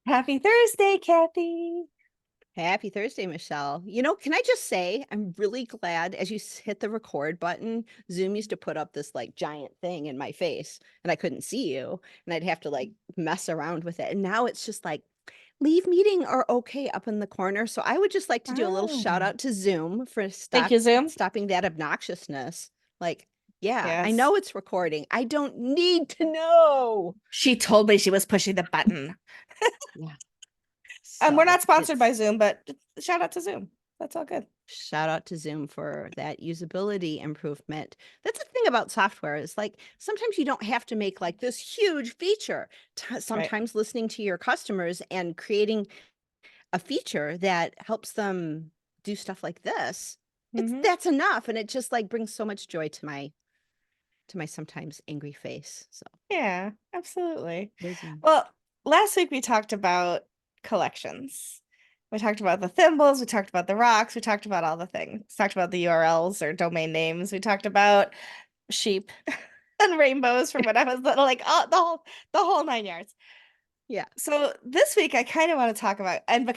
Happy Thursday, Kathy. Happy Thursday, Michelle. Can I just say, I'm really glad as you hit the record button, Zoom used to put up this like giant thing in my face and I couldn't see you and I'd have to like mess around with it. And now it's just like, leave meeting or okay up in the corner. So I would just like to do a little shout Oh, out to Zoom for thank you, Zoom. stopping that obnoxiousness. Like, yeah, I Yes. know it's recording. I don't need to know. She told me she was pushing the button. Yeah. And we're So not sponsored by it's Zoom, but shout out to Zoom. That's all good. Shout out to Zoom for that usability improvement. That's the thing about software is like sometimes you don't have to make like this huge feature. Right. Sometimes listening to your customers and creating a feature that helps them do stuff like this, it's Hmm. that's enough and it just like brings so much joy to my sometimes angry face. So, Yeah, absolutely. Zoom. Well, last week we talked about collections. We talked about the thimbles, we talked about the rocks, we talked about all the things. We talked about the URLs or domain names. We talked about sheep and rainbows from when I was little, like the whole 9 yards. Yeah. So this week I kind of want to talk about and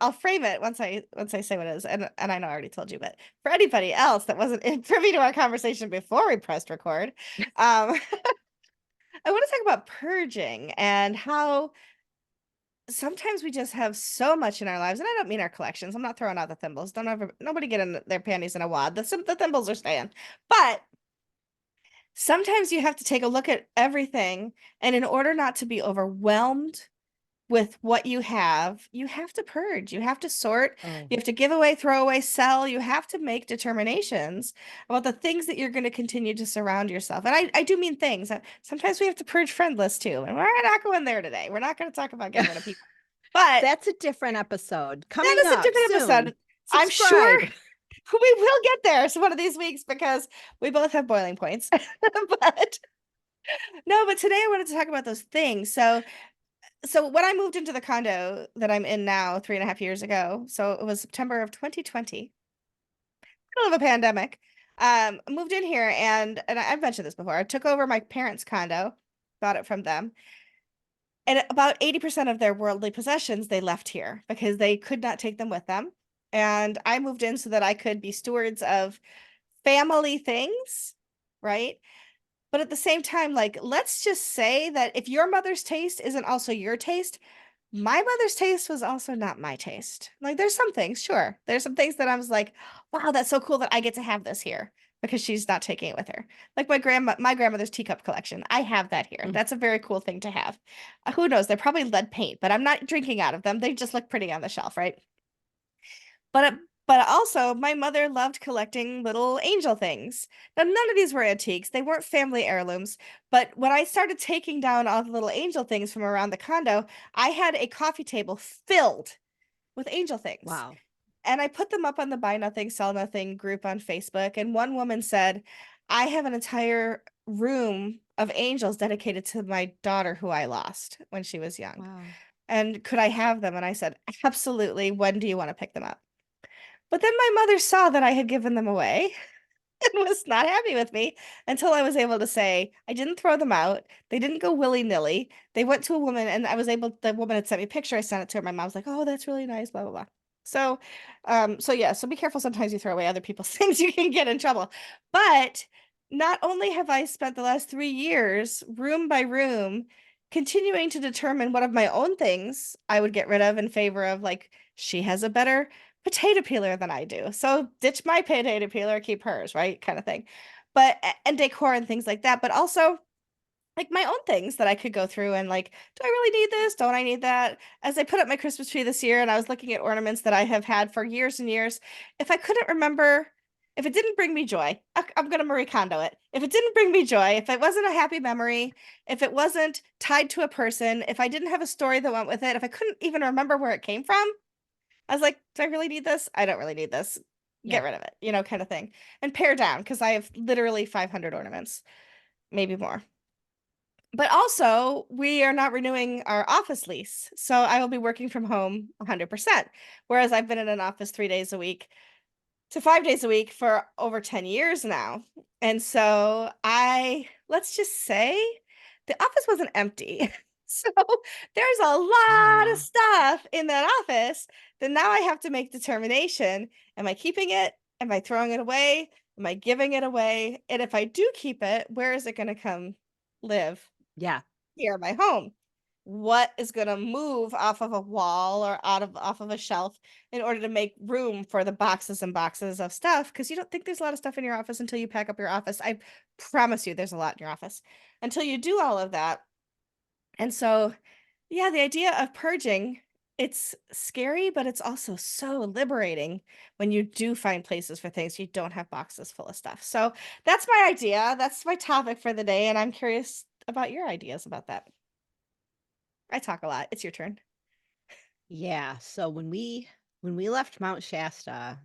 I'll frame it once I say what it is, and I know I already told you, but for anybody else that wasn't privy to our conversation before we pressed record, I want to talk about purging and how sometimes we just have so much in our lives, and I don't mean our collections. I'm not throwing out the thimbles. Don't ever nobody get in their panties in a wad. The thimbles are staying, but sometimes you have to take a look at everything, and in order not to be overwhelmed with what you have to purge, you have to sort, Oh, you have to give away, throw away, sell, you have to make determinations about the things that you're going to continue to surround yourself. And I do mean things. Sometimes we have to purge friend lists too, and we're not going there today. We're not going to talk about getting rid of people, but that's a different episode that coming is a up different soon. episode. I'm sure Subscribe. we will get there so one of these weeks because we both have boiling points. But no, but today I wanted to talk about those things. So when I moved into the condo that I'm in now 3.5 years ago, so it was September of 2020, middle of a pandemic, I moved in here and I've mentioned this before. I took over my parents' condo, got it from them, and about 80% of their worldly possessions they left here because they could not take them with them. And I moved in so that I could be stewards of family things, right? But at the same time, like, let's just say that if your mother's taste isn't also your taste, my mother's taste was also not my taste. Like, there's some things, sure. There's some things that I was like, wow, that's so cool that I get to have this here because she's not taking it with her. Like my grandmother's teacup collection. I have that here. Mm. That's a very cool thing to have. Who knows? They're probably lead paint, but I'm not drinking out of them. They just look pretty on the shelf, right? But but also my mother loved collecting little angel things. Now none of these were antiques. They weren't family heirlooms, but when I started taking down all the little angel things from around the condo, I had a coffee table filled with angel things. Wow. And I put them up on the Buy Nothing, Sell Nothing group on Facebook. And one woman said, I have an entire room of angels dedicated to my daughter who I lost when she was young. Wow. And could I have them? And I said, absolutely. When do you want to pick them up? But then my mother saw that I had given them away and was not happy with me until I was able to say, I didn't throw them out. They didn't go willy-nilly. They went to a woman and the woman had sent me a picture. I sent it to her. My mom's like, oh, that's really nice, blah, blah, blah. So yeah, so be careful. Sometimes you throw away other people's things, you can get in trouble. But not only have I spent the last 3 years, room by room, continuing to determine what of my own things I would get rid of in favor of, like, she has a better potato peeler than I do. So ditch my potato peeler, keep hers, right? Kind of thing. But and decor and things like that, but also like my own things that I could go through and like, do I really need this? Don't I need that? As I put up my Christmas tree this year and I was looking at ornaments that I have had for years and years, if I couldn't remember, if it didn't bring me joy, I'm going to Marie Kondo it. If it didn't bring me joy, if it wasn't a happy memory, if it wasn't tied to a person, if I didn't have a story that went with it, if I couldn't even remember where it came from, I was like, do I really need this? I don't really need this. Get Yeah. rid of it, kind of thing. And pare down because I have literally 500 ornaments, maybe more. But also, we are not renewing our office lease. So I will be working from home 100%. Whereas I've been in an office 3 days a week to 5 days a week for over 10 years now. And so let's just say the office wasn't empty. So there's a lot of Yeah. stuff in that office that now I have to make determination. Am I keeping it? Am I throwing it away? Am I giving it away? And if I do keep it, where is it going to come live? Yeah. Here, my home. What is going to move off of a wall or off of a shelf in order to make room for the boxes and boxes of stuff? Because you don't think there's a lot of stuff in your office until you pack up your office. I promise you there's a lot in your office until you do all of that. And so, yeah, the idea of purging, it's scary, but it's also so liberating when you do find places for things you don't have boxes full of stuff. So that's my idea. That's my topic for the day. And I'm curious about your ideas about that. I talk a lot. It's your turn. Yeah. So when we left Mount Shasta,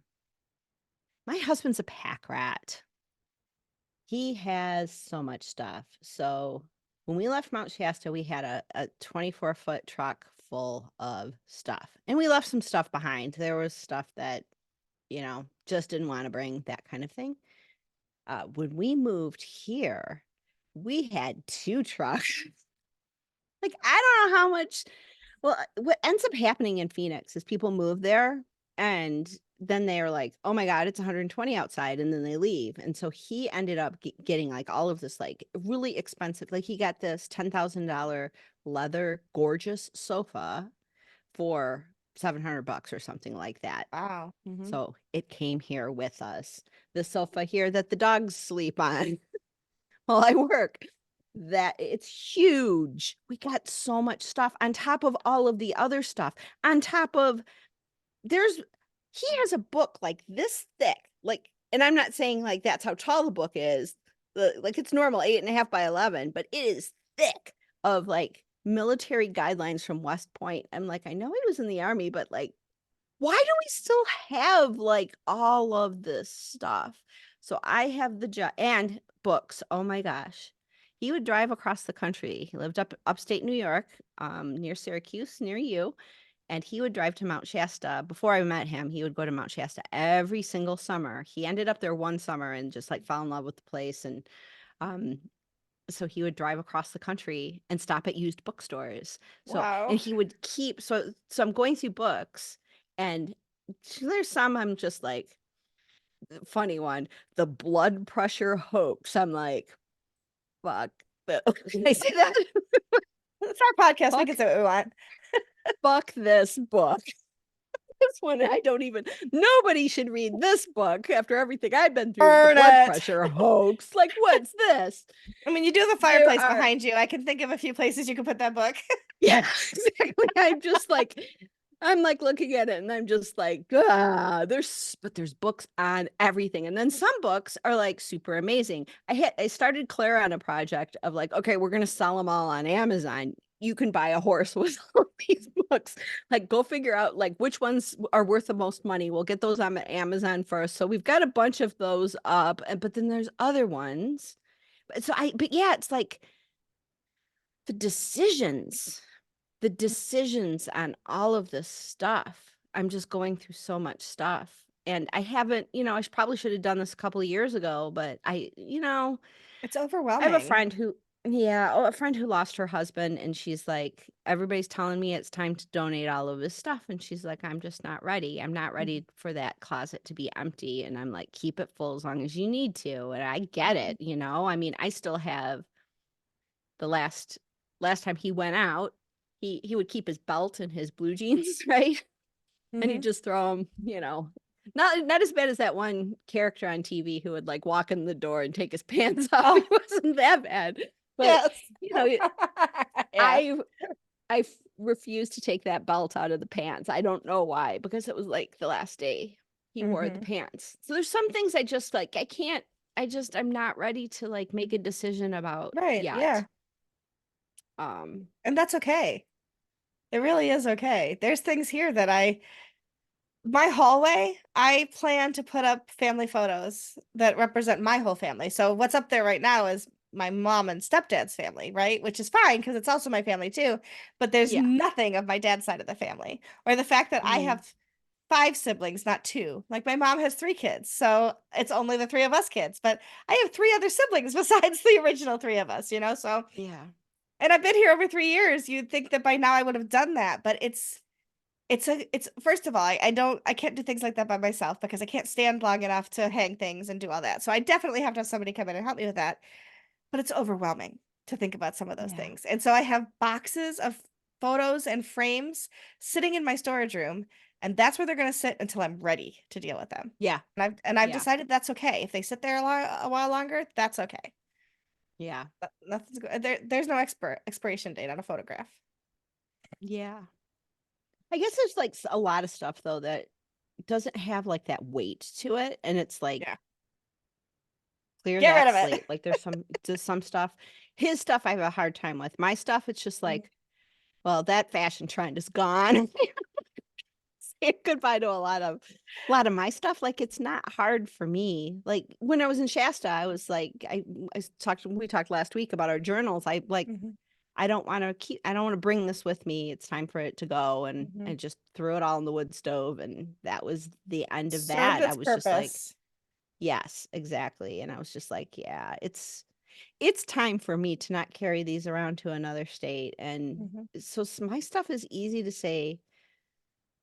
my husband's a pack rat. He has so much stuff. So when we left Mount Shasta, we had a 24-foot truck full of stuff. And we left some stuff behind. There was stuff that, just didn't want to bring, that kind of thing. When we moved here, we had two trucks. Like, I don't know how much. Well, what ends up happening in Phoenix is people move there and then they're like, oh my God, it's 120 outside. And then they leave. And so he ended up getting like all of this, like really expensive, like he got this $10,000 leather gorgeous sofa for $700 or something like that. Wow. So it came here with us. The sofa here that the dogs sleep on while I work. That it's huge. We got so much stuff on top of all of the other stuff. On top of there's he has a book like this thick, like, and I'm not saying like that's how tall the book is. Like it's normal 8.5 by 11, but it is thick of like military guidelines from West Point. I'm like, I know he was in the army, but like why do we still have like all of this stuff? So I have the job and books. Oh my gosh. He would drive across the country. He lived upstate New York, near Syracuse, near you. And he would drive to Mount Shasta. Before I met him, he would go to Mount Shasta every single summer. He ended up there one summer and just like fell in love with the place. And um, so he would drive across the country and stop at used bookstores. So, and Wow. he would keep, so I'm going through books and there's some I'm just like, funny one, the blood pressure hoax. I'm like, fuck. Can I say that? It's our podcast. We can Fuck, say what we want. fuck this book. This one, I don't even, nobody should read this book after everything I've been through. The Burn blood it. pressure hoax. Like, what's this? I mean, you do have a There fireplace are behind you. I can think of a few places you could put that book. Yeah, exactly. I'm like looking at it and I'm just like, there's books on everything. And then some books are like super amazing. I started Claire on a project of like, okay, we're gonna sell them all on Amazon. You can buy a horse with all these books. Like, go figure out like which ones are worth the most money. We'll get those on Amazon first. So we've got a bunch of those up, but then there's other ones. But yeah, it's like the decisions on all of this stuff. I'm just going through so much stuff. And I haven't, I probably should have done this a couple of years ago, but It's I have a overwhelming. friend who, yeah, a friend who lost her husband. And she's like, everybody's telling me it's time to donate all of his stuff. And she's like, I'm just not ready. I'm not ready for that closet to be empty. And I'm like, keep it full as long as you need to. And I get Mhm. it. I mean, I still have the last time he went out, he would keep his belt and his blue jeans, right? And he'd Mhm. just throw them, not as bad as that one character on TV who would like walk in the door and take his pants off. He Oh, wasn't that bad. But yes. you know, Yeah. I refused to take that belt out of the pants. I don't know why, because it was like the last day he wore the Mhm. pants. So there's some things I just like I can't I'm not ready to like make a decision about Right. yet. Yeah. Um And that's okay. It really is okay. There's things here that my hallway, I plan to put up family photos that represent my whole family. So what's up there right now is my mom and stepdad's family, right? Which is fine because it's also my family too. But there's yeah. nothing of my dad's side of the family, or the fact that I Mm. have five siblings, not two. Like my mom has three kids, so it's only the three of us kids. But I have three other siblings besides the original three of us, So Yeah. And I've been here over 3 years. You'd think that by now I would have done that, but it's first of all, I can't do things like that by myself because I can't stand long enough to hang things and do all that. So I definitely have to have somebody come in and help me with that. But it's overwhelming to think about some of those Yeah. things. And so I have boxes of photos and frames sitting in my storage room, and that's where they're going to sit until I'm ready to deal with them. Yeah. And I've Yeah. decided that's okay. If they sit there a while longer, that's okay. Yeah. Nothing's there's no expiration date on a photograph. Yeah. I guess there's like a lot of stuff though that doesn't have like that weight to it. And it's like Yeah. clear Get rid that of it. slate. Like there's some stuff. His stuff I have a hard time with. My stuff, it's just Mhm. like, well, that fashion trend is gone. Say goodbye to a lot of my stuff. Like it's not hard for me. Like when I was in Shasta, I was like, we talked last week about our journals. Mhm. I don't want to bring this with me. It's time for it to go. And I Mhm. just threw it all in the wood stove. And that was the end of Served that. I its was just like, purpose. yes, exactly. And I was just like, yeah, it's time for me to not carry these around to another state. And Mhm. so my stuff is easy to say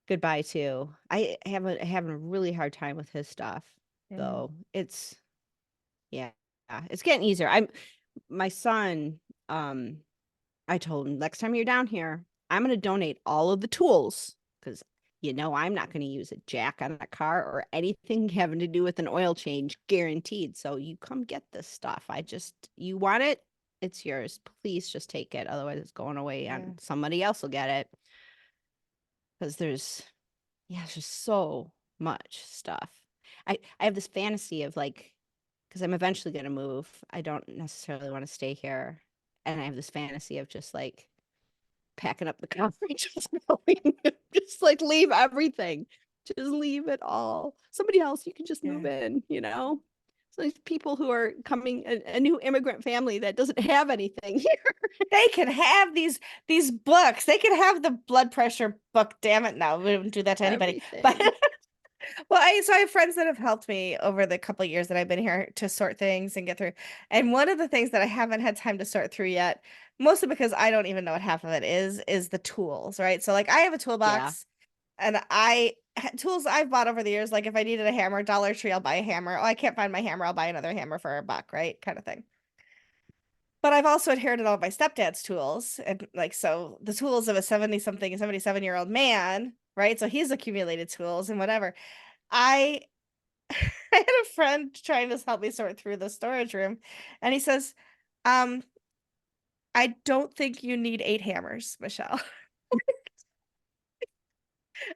goodbye to. I having a really hard time with his stuff Mhm. though. It's yeah, it's getting easier. My son, um, I told him next time you're down here, I'm gonna donate all of the tools because I'm not gonna use a jack on a car or anything having to do with an oil change, guaranteed. So you come get this stuff. You want it, it's yours. Please just take it. Otherwise it's going away Yeah. and somebody else will get it. Because there's just so much stuff. I have this fantasy of like, because I'm eventually gonna move. I don't necessarily want to stay here, and I have this fantasy of just like packing up the car and just going, just like leave everything, just leave it all. Somebody else, you can just move Yeah. in. So these people who are coming, a new immigrant family that doesn't have anything here, They can have these books. They can have the blood pressure book. Damn it! No, we wouldn't do that to anybody. But everything. so I have friends that have helped me over the couple of years that I've been here to sort things and get through. And one of the things that I haven't had time to sort through yet, mostly because I don't even know what half of it is the tools, right? So like I have a Yeah, toolbox and tools I've bought over the years, like if I needed a hammer, Dollar Tree, I'll buy a hammer. Oh, I can't find my hammer, I'll buy another hammer for a buck, right? Kind of thing. But I've also inherited all of my stepdad's tools. And like, so the tools of a 70 something, 77-year-old man, right? So he's accumulated tools and whatever. I I had a friend trying to help me sort through the storage room, and he says, um, I don't think you need 8 hammers, Michelle.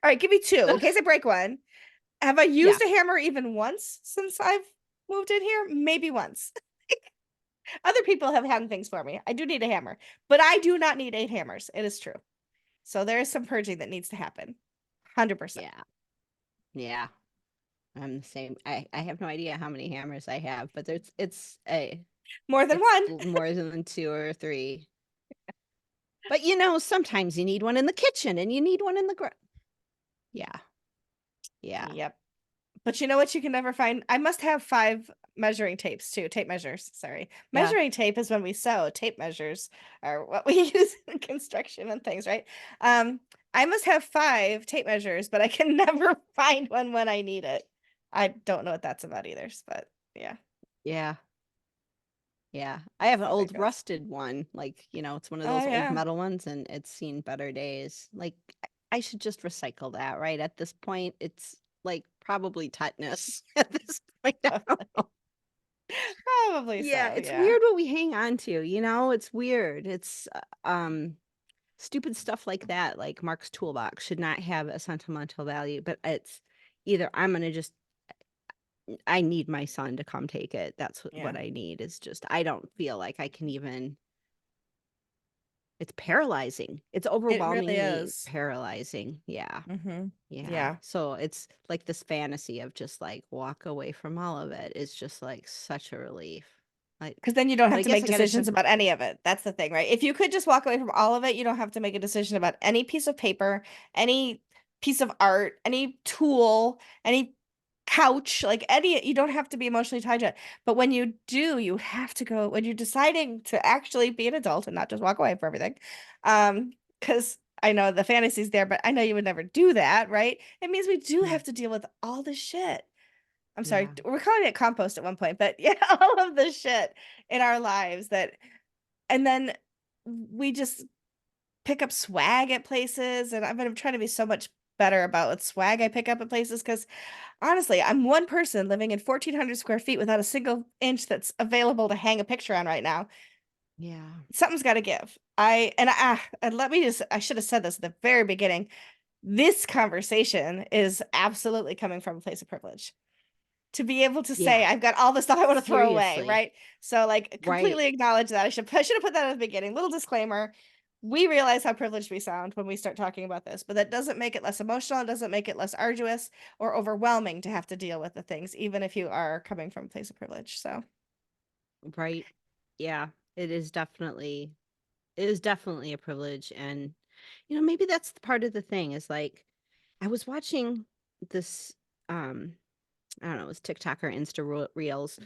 All right, give me two in case I break one. Have I yeah, used a hammer even once since I've moved in here? Maybe once. Other people have had things for me. I do need a hammer, but I do not need 8 hammers. It is true. So there is some purging that needs to happen. 100%. yeah, yeah. I'm the same. I have no idea how many hammers I have, but More than it's one. more than two or three. But sometimes you need one in the kitchen and you need one in the Yeah, yeah, Yep. But you know what you can never find? I must have 5 measuring tapes too. Tape measures, sorry. yeah, Measuring tape is when we sew. Tape measures are what we use in construction and things, right? Um, I must have 5 tape measures, but I can never find one when I need it. I don't know what that's about either, but yeah, yeah, yeah. I have an that's how that old goes. rusted one, like it's one of Oh those old yeah. metal ones, and it's seen better days. Like I should just recycle that, right? At this point, it's like probably tetanus at this point. I don't know. Probably Yeah, so, it's yeah. weird what we hang on to. It's weird. It's stupid stuff like that, like Mark's toolbox should not have a sentimental value, but it's either I need my son to come take it. That's what Yeah. I need. Is just I don't feel like I can even. It's paralyzing. It's It really overwhelmingly is. paralyzing. Yeah. Mm-hmm. Yeah. Yeah. So it's like this fantasy of just like walk away from all of it is just like such a relief. Like, Because then you don't but have I to guess make I got to decisions about any of it. That's the thing, right? If you could just walk away from all of it, you don't have to make a decision about any piece of paper, any piece of art, any tool, any couch, like any, you don't have to be emotionally tied to it. But when you do, you have to go, when you're deciding to actually be an adult and not just walk away for everything. Because I know the fantasy's there, but I know you would never do that, right? It means we do Yeah. have to deal with all this shit. I'm sorry, Yeah. we're calling it compost at one point, but yeah, all of the shit in our lives that, and then we just pick up swag at places. And I've been trying to be so much better about what swag I pick up at places because honestly, I'm one person living in 1,400 square feet without a single inch that's available to hang a picture on right now. Yeah. Something's got to give. And let me just, I should have said this at the very beginning. This conversation is absolutely coming from a place of privilege. To be able to say Yeah. I've got all the stuff I want to throw away, Seriously. right? So like Right. completely acknowledge that. I should have put that at the beginning. Little disclaimer. We realize how privileged we sound when we start talking about this, but that doesn't make it less emotional. It doesn't make it less arduous or overwhelming to have to deal with the things, even if you are coming from a place of privilege. So, Right. Yeah. It is definitely it is definitely a privilege. And maybe that's the part of the thing is like I was watching this um I don't know, it was TikTok or Reels,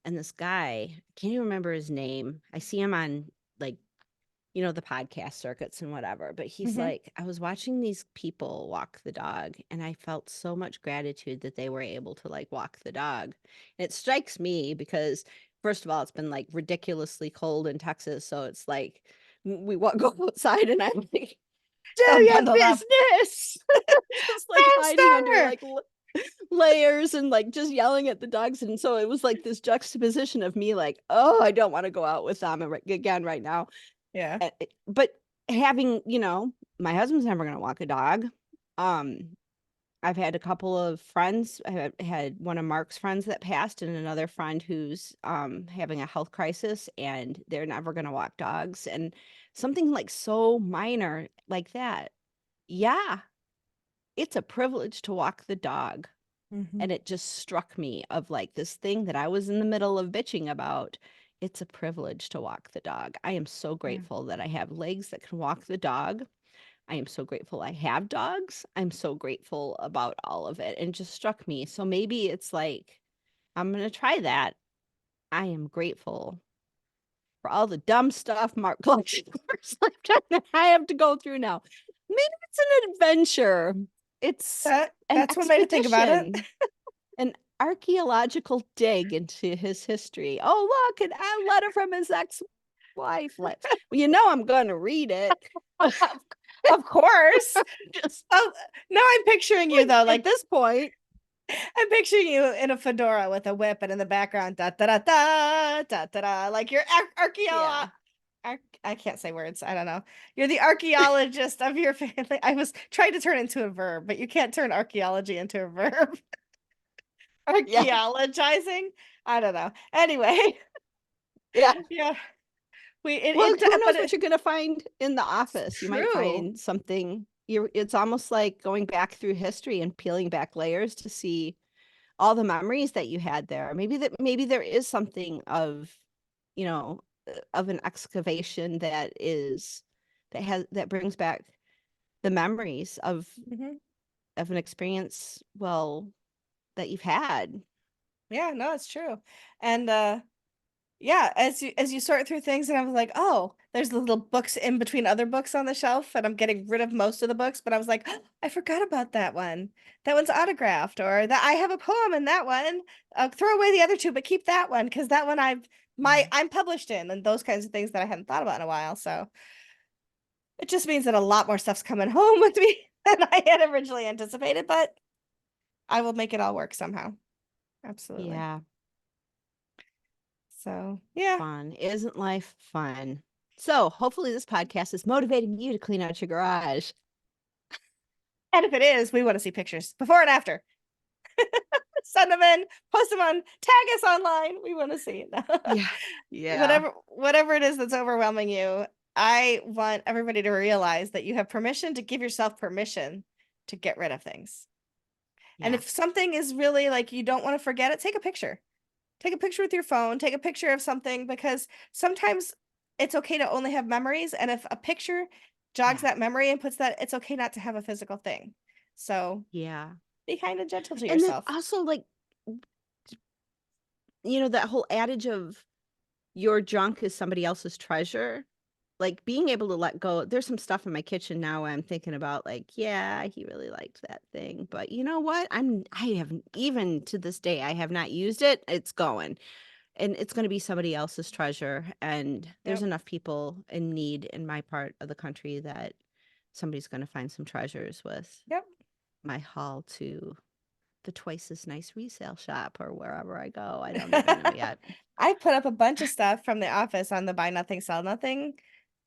and this guy, I can't even remember his name. I see him on like the podcast circuits and whatever. But he's mhm, like, I was watching these people walk the dog, and I felt so much gratitude that they were able to like walk the dog. And it strikes me because, first of all, it's been like ridiculously cold in Texas. So it's like, go outside, and I'm like, do all your bundled up business. Just like hiding under faster. like layers and like just yelling at the dogs. And so it was like this juxtaposition of me like, oh, I don't want to go out with them again right now. Yeah. But having, my husband's never going to walk a dog. Um, I've had a couple of friends. I had one of Mark's friends that passed, and another friend who's having a health crisis, and they're never going to walk dogs. And something like so minor like that, yeah, it's a privilege to walk the dog. Mhm. And it just struck me of like this thing that I was in the middle of bitching about. It's a privilege to walk the dog. I am so Yeah. grateful that I have legs that can walk the dog. I am so grateful I have dogs. I'm so grateful about all of it. And it just struck me. So maybe it's like, I'm going to try that. I am grateful for all the dumb stuff Mark collection lifetime that I have to go through now. Maybe it's an adventure. It's an That's one way to think about it. expedition, an archaeological dig into his history. Oh, look, a letter from his ex-wife. Well, I'm going to read it. Of course. Just Oh, now I'm picturing you like though, at like this point, I'm picturing you in a fedora with a whip and in the background da da da da da da da like you're yeah, I can't say words. I don't know. You're the archaeologist of your family. I was trying to turn it into a verb, but you can't turn archaeology into a verb. yeah, Archaeologizing? I don't know. Anyway, yeah. yeah. Well, who knows But what you're going to find in the it's office? You might true. find something. It's almost like going back through history and peeling back layers to see all the memories that you had there. Maybe there is something of, of an excavation that brings back the memories Mhm. of an experience, well, that you've had. Yeah, no, it's true. And yeah, as you sort through things, and I was like, oh, there's the little books in between other books on the shelf, and I'm getting rid of most of the books, but I was like, "Oh, I forgot about that one. That one's autographed, or that I have a poem in that one. Throw away the other two, but keep that one because that one Yeah. I'm published in, and those kinds of things that I hadn't thought about in a while. So it just means that a lot more stuff's coming home with me than I had originally anticipated, but I will make it all work somehow. Absolutely. Yeah. So yeah. Fun. Isn't life fun? So hopefully this podcast is motivating you to clean out your garage. And if it is, we want to see pictures before and after. Send them in, post them on, tag us online. We want to see it. Yeah. Yeah. Whatever it is that's overwhelming you, I want everybody to realize that you have permission to give yourself permission to get rid of things. And Yeah. if something is really like you don't want to forget it, take a picture. Take a picture with your phone, take a picture of something because sometimes it's okay to only have memories. And if a picture jogs Yeah. that memory and puts that, it's okay not to have a physical thing. So Yeah. be kind and gentle to And then yourself. also like you know, that whole adage of your junk is somebody else's treasure. Like being able to let go. There's some stuff in my kitchen now I'm thinking about like, yeah, he really liked that thing. But you know what? I haven't even to this day, I have not used it. It's going. And it's going to be somebody else's treasure. And there's Yep. enough people in need in my part of the country that somebody's going to find some treasures with Yep. my haul to the twice as nice resale shop or wherever I go. I don't even know yet. I put up a bunch of stuff from the office on the Buy Nothing, Sell Nothing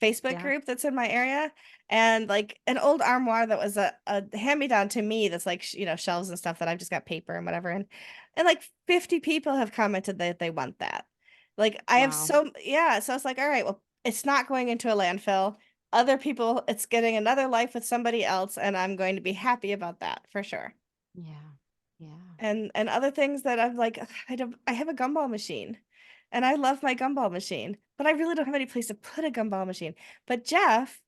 Facebook Yeah. group that's in my area. And like an old armoire that was a hand-me-down to me that's like, shelves and stuff that I've just got paper and whatever. And like 50 people have commented that they want that. Like I have Wow. yeah. So it's like, all right, well, it's not going into a landfill. Other people, it's getting another life with somebody else, and I'm going to be happy about that for sure. Yeah. Yeah. And other things that I'm like, "Ugh, I have a gumball machine and I love my gumball machine, but I really don't have any place to put a gumball machine. But Jeff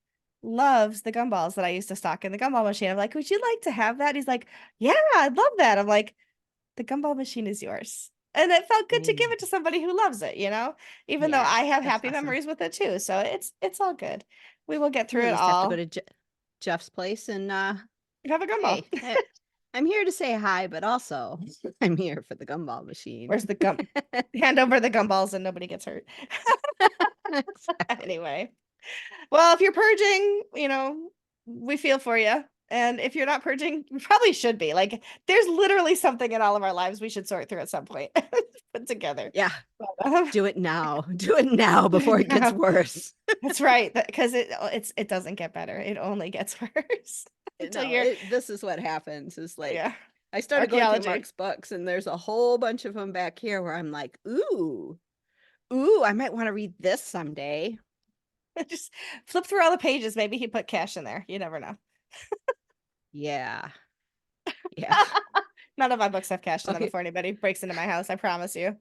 loves the gumballs that I used to stock in the gumball machine. I'm like, would you like to have that? He's like, yeah, I'd love that. I'm like, the gumball machine is yours. And it felt good to give Amen. it to somebody who loves it, even though Yeah. I have That's happy awesome. memories with it too. So it's all good. We will get You through at it least have to go all. to Jeff's place and Have a gumball. hey, I'm here to say hi, but also I'm here for the gumball machine. Where's the gum? Hand over the gumballs and nobody gets hurt. Exactly. Anyway. Well, if you're purging, we feel for you. And if you're not purging, you probably should be. Like, there's literally something in all of our lives we should sort through at some point, put together. Yeah. But, Do it now. Do it now before it gets no, worse. that's right. Because it doesn't get better. It only gets worse until No, you're, this is what happens is like yeah, I started going through archaeology. Mark's books and there's a whole bunch of them back here where I'm like, ooh, I might want to read this someday. Just flip through all the pages. Maybe he put cash in there. You never know. Yeah. Yeah. None of my books have cash in them Okay. before anybody breaks into my house. I promise you.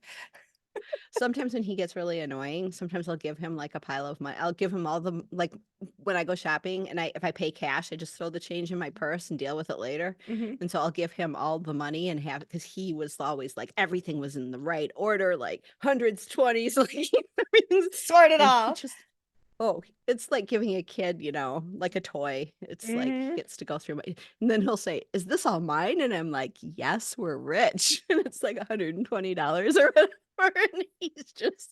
Sometimes when he gets really annoying, sometimes I'll give him like a pile of my I'll give him all the like when I go shopping and if I pay cash, I just throw the change in my purse and deal with it later. Hmm. And so I'll give him all the money and have because he was always like everything was in the right order, like hundreds, 20s, like everything's Sort it and he all. just oh, it's like giving a kid, like a toy. It's like he Hmm. gets to go through my and then he'll say, "Is this all mine?" And I'm like, "Yes, we're rich." And it's like $120 or whatever. And he's just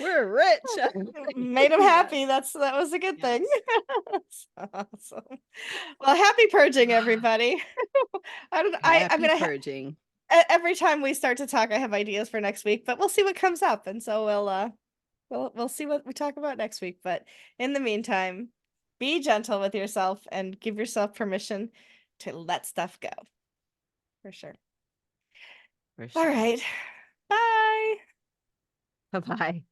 we're rich. I'm like, Made him yes. happy. That was a good thing. Yes. That's awesome. Well, happy purging, everybody. I Happy mean, purging. every time we start to talk, I have ideas for next week, but we'll see what comes up, and so we'll see what we talk about next week. But in the meantime, be gentle with yourself and give yourself permission to let stuff go. For sure. For All sure. right. Bye. Bye-bye.